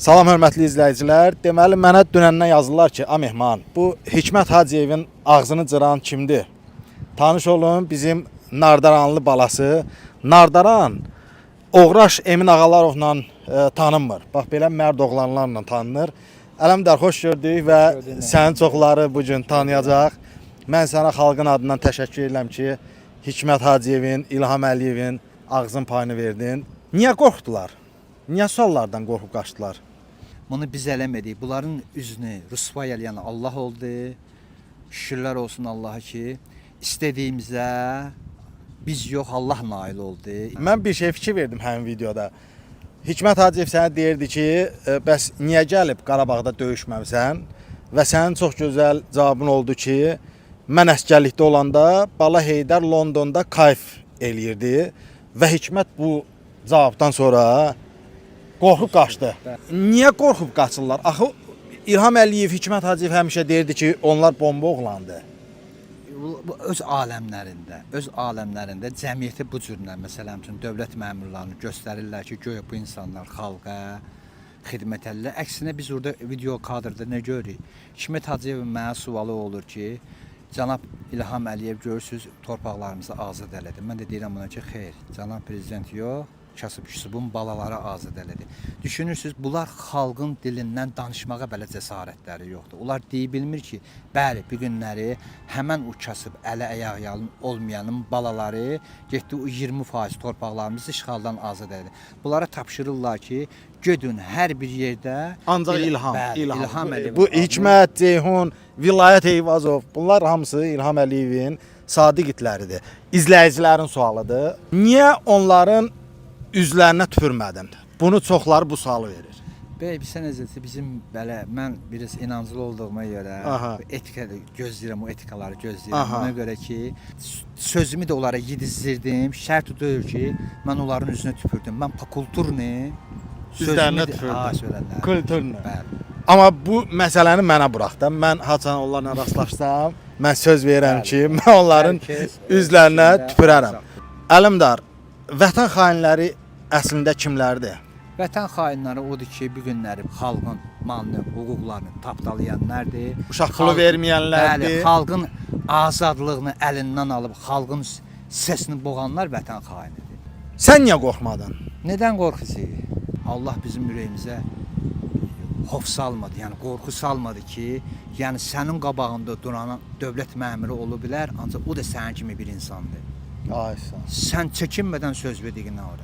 Salam hörmətli izləyicilər. Deməli mənə dünəndən yazırlar ki, "A mehman, bu Hikmət Hacıyevin ağzını cıran kimdir?" Tanış olun, bizim Nardaranlı balası. Nardaran Oğraş Emin Ağalarovla tanınmır. Bax belə mərd oğlanlarla tanınır. Ələmdar, xoş gördük və sənin çoxları bu gün tanıyacaq. Mən sənə xalqın adından təşəkkür edirəm ki, Hikmət Hacıyevin, İlham Əliyevin ağzın payını verdin. Niyə qorxdular? Niyə suallardan qorxub qaçdılar? Bunu biz eləmədik. Bunların üzünü rüsvay eləyən Allah oldu. Şükürlər olsun Allaha ki, istədiyimizə biz yox, Allah nail oldu. Mən bir şey fikir verdim həmin videoda. Hikmət Hacıyev sənə deyirdi ki, bəs niyə gəlib Qarabağda döyüşməmsən? Və sənin çox gözəl cavabın oldu ki, mən əsgərlikdə olanda Bala Heydər Londonda kayf eləyirdi və Hikmət bu cavabdan sonra qorxub qaçdı. Niyə qorxub qaçırlar? Axı İlham Əliyev, Hikmət Hacıyev həmişə deyirdi ki, onlar bomba oğlandı. Bu öz aləmlərində cəmiyyəti bu cürlə, məsələn üçün dövlət məmurlarını göstərirlər ki, göyə bu insanlar xalqa xidmət edirlər. Əksinə biz orada video kadrda nə görürük? Hikmət Hacıyevin mənə sualı olur ki, cənab İlham Əliyev görürsüz torpaqlarımızı azad elədi. Mən də deyirəm ona ki, xeyr, cənab prezident yox, kasıb-küsubun balaları azad elədi. Düşünürsüz, bunlar xalqın dilindən danışmağa belə cəsarətləri yoxdur. Onlar deyə bilmir ki, bəli, bir günləri həmən o kasıb, ələ ayaq olmayanın balaları getdi o 20% torpaqlarımızı işğaldan azad elədi. Bunlara tapşırırlar ki, gödün hər bir yerdə Ancaq İlham Əliyev. Bu Hikmət, Ceyhun, Vilayət Eyvazov, bunlar hamısı İlham Əliyevin sadiq itləridir. İzləyicilərin sualıdır. Niyə onların üzlərinə tüpürmədin? Bunu çoxları bu sualı verir. Bəy, bilsən əziz, bizim belə mən biraz inancılı olduğuma görə etika gözləyirəm, o etikaları gözləyirəm. Ona görə ki, sözümü də onlara yedizdirdim. Şərt o deyil ki, mən onların üzünə tüpürdüm. Mən kulturni Üzlərinə tüpürdüm. Kulturni. Bəli. Amma bu məsələni mənə burax da. Mən haçan onlarla rastlaşsam, mən söz verirəm ki, mən onların üzlərinə tüpürərəm. Əlimdar, vətən xainləri əslində kimlərdir? Vətən xainləri odur ki, bu günləri xalqın malını, hüquqlarını tapdalayanlardır. Uşaq pulu verməyənlərdir. Bəli, xalqın azadlığını əlindən alıb xalqın səsini boğanlar vətən xainidir. Sən niyə qorxmadın? Nədən qorxusuq? Allah bizim ürəyimizə xof salmadı, yəni qorxu salmadı ki, yəni sənin qabağında duran dövlət məmuru ola bilər, ancaq o da sənin kimi bir insandır. Ay sağ ol. Sən çəkinmədən söz verdiyin orada.